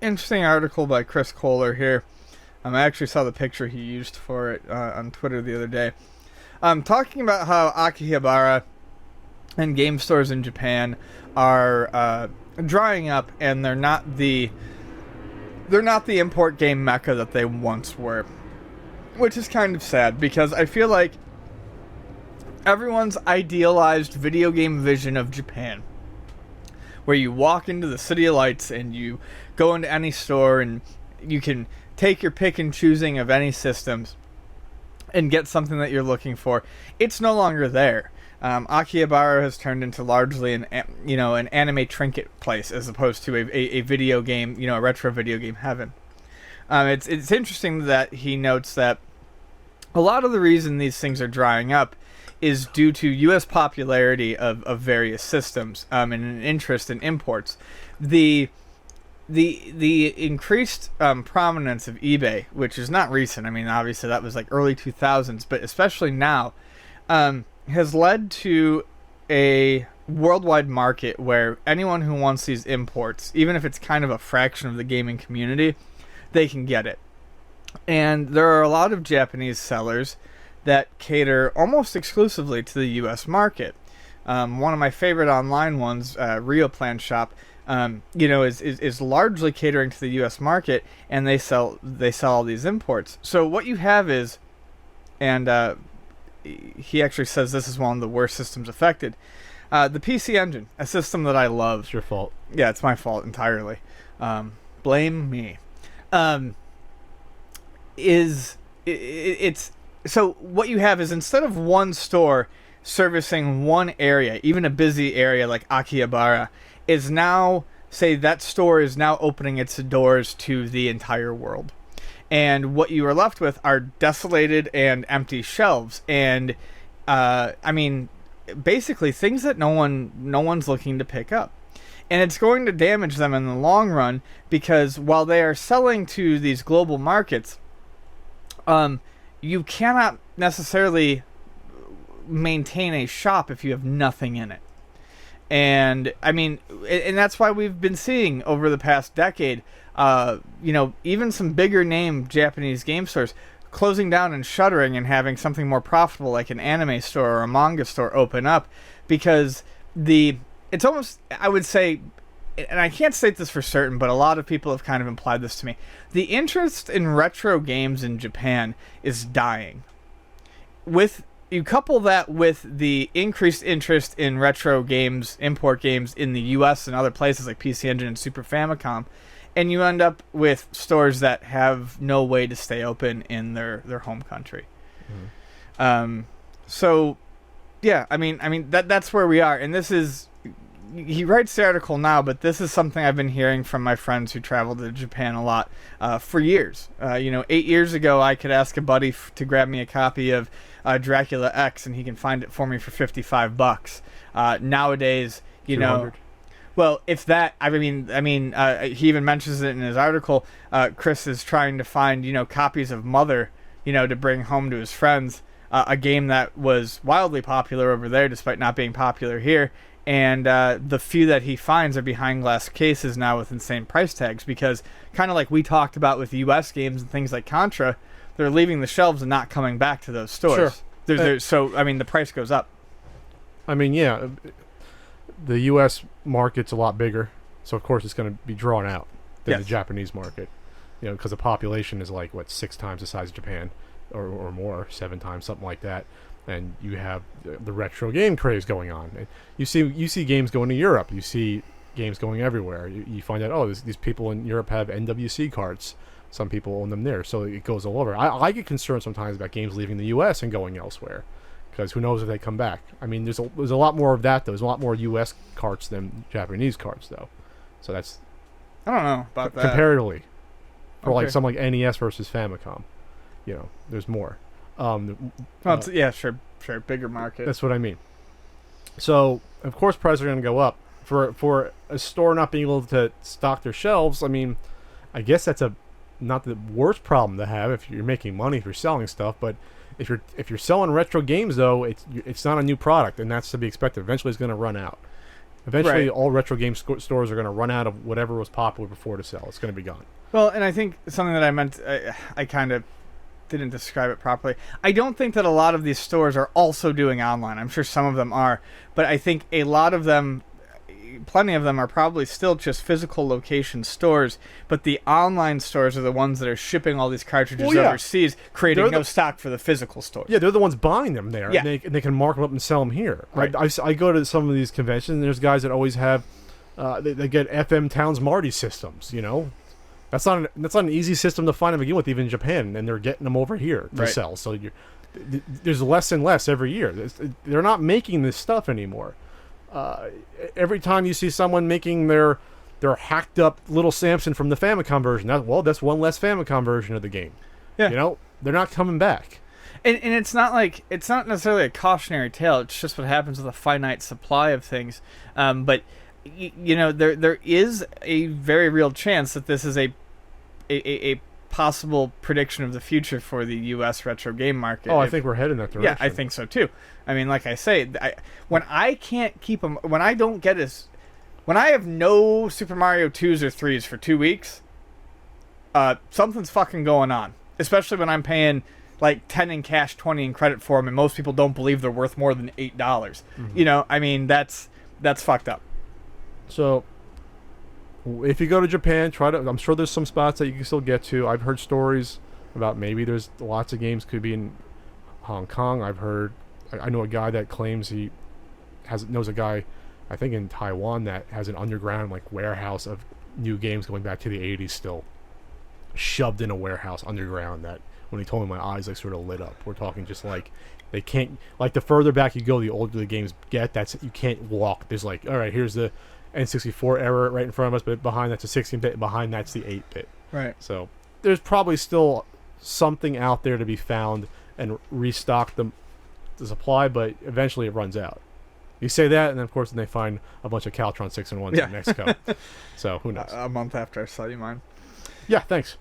interesting article by Chris Kohler here. I actually saw the picture he used for it on Twitter the other day. Talking about how Akihabara and game stores in Japan are drying up, and they're not the import game mecca that they once were, which is kind of sad because I feel like everyone's idealized video game vision of Japan, where you walk into the City of Lights and you go into any store and you can take your pick and choosing of any systems and get something that you're looking for. It's no longer there. Akihabara has turned into largely an anime trinket place as opposed to a video game, a retro video game heaven. It's interesting that he notes that a lot of the reason these things are drying up is due to U.S. popularity of various systems and an interest in imports. The increased prominence of eBay, which is not recent. I mean, obviously that was like early 2000s, but especially now, has led to a worldwide market where anyone who wants these imports, even if it's kind of a fraction of the gaming community, they can get it. And there are a lot of Japanese sellers that cater almost exclusively to the U.S. market. One of my favorite online ones, Rio Plan Shop, is largely catering to the U.S. market, and they sell all these imports. So what you have is, and he actually says this is one of the worst systems affected. The PC Engine, a system that I love. It's your fault. Yeah, it's my fault entirely. Blame me. So what you have is, instead of one store servicing one area, even a busy area like Akihabara, is now, say that store is now opening its doors to the entire world. And what you are left with are desolated and empty shelves. And, basically things that no one's looking to pick up. And it's going to damage them in the long run, because while they are selling to these global markets, you cannot necessarily maintain a shop if you have nothing in it. And that's why we've been seeing over the past decade, even some bigger name Japanese game stores closing down and shuttering and having something more profitable like an anime store or a manga store open up, because it's almost, I would say, and I can't state this for certain, but a lot of people have kind of implied this to me, the interest in retro games in Japan is dying. You couple that with the increased interest in retro games, import games in the US and other places like PC Engine and Super Famicom, and you end up with stores that have no way to stay open in their home country. Mm-hmm. That's where we are. And this is, he writes the article now, but this is something I've been hearing from my friends who travel to Japan a lot for years. 8 years ago, I could ask a buddy to grab me a copy of Dracula X, and he can find it for me for $55. Nowadays, 200. Well, if that, he even mentions it in his article. Chris is trying to find, copies of Mother, to bring home to his friends. A game that was wildly popular over there, despite not being popular here. And the few that he finds are behind glass cases now with insane price tags, because kind of like we talked about with U.S. games and things like Contra, they're leaving the shelves and not coming back to those stores. Sure. The price goes up. The U.S. market's a lot bigger, so of course it's going to be drawn out than the Japanese market, because the population is like, 6 times the size of Japan, or more, 7 times, something like that. And you have the retro game craze going on. And you see games going to Europe. You see games going everywhere. You find out, these people in Europe have NWC cards. Some people own them there, so it goes all over. I get concerned sometimes about games leaving the U.S. and going elsewhere, because who knows if they come back. There's a lot more of that, though. There's a lot more U.S. carts than Japanese carts, though. So that's, I don't know about that. Comparatively. For Okay. something like NES versus Famicom. There's more. Sure, bigger market. That's what I mean. So, of course, prices are going to go up. For a store not being able to stock their shelves, I guess that's not the worst problem to have if you're making money, if you're selling stuff, but if you're selling retro games, though, it's not a new product, and that's to be expected. Eventually it's going to run out. Eventually, Right. all retro game stores are going to run out of whatever was popular before to sell. It's going to be gone. Well, and I think something that I meant, I kind of didn't describe it properly. I don't think that a lot of these stores are also doing online. I'm sure some of them are, but I think a lot of them, plenty of them, are probably still just physical location stores, but the online stores are the ones that are shipping all these cartridges Well, yeah. overseas, creating They're no the- stock for the physical stores. Yeah, they're the ones buying them there, Yeah. and they can mark them up and sell them here. Right. I go to some of these conventions, and there's guys that always have, they get FM Towns Marty systems, you know? That's not an easy system to find to begin with, even in Japan, and they're getting them over here to Right. sell. So there's less and less every year. They're not making this stuff anymore. Every time you see someone making their hacked up little Samson from the Famicom version, that's one less Famicom version of the game. Yeah. You know, they're not coming back. And it's not necessarily a cautionary tale. It's just what happens with a finite supply of things. But you know, there is a very real chance that this is a possible prediction of the future for the U.S. retro game market. Oh, I think we're heading that direction. Yeah, I think so too. I mean, like I say, when I can't keep them, when I don't get when I have no Super Mario 2s or 3s for 2 weeks, something's fucking going on. Especially when I'm paying like 10 in cash, 20 in credit for them, and most people don't believe they're worth more than $8. You know, I mean, that's fucked up. So, if you go to Japan, I'm sure there's some spots that you can still get to. I've heard stories about maybe there's lots of games could be in Hong Kong. I know a guy that claims he knows a guy, I think in Taiwan, that has an underground like warehouse of new games going back to the 80s still shoved in a warehouse underground. That when he told me, my eyes like sort of lit up. We're talking just like they can't, like, the further back you go, the older the games get. You can't walk. There's like, all right, here's the N64 era right in front of us, but behind that's a 16-bit, behind that's the 8-bit. Right. So there's probably still something out there to be found and restock the supply, but eventually it runs out. You say that, and then of course they find a bunch of Caltron 6-in-1s Yeah. in Mexico. So who knows? A month after I saw you mine. Yeah, thanks.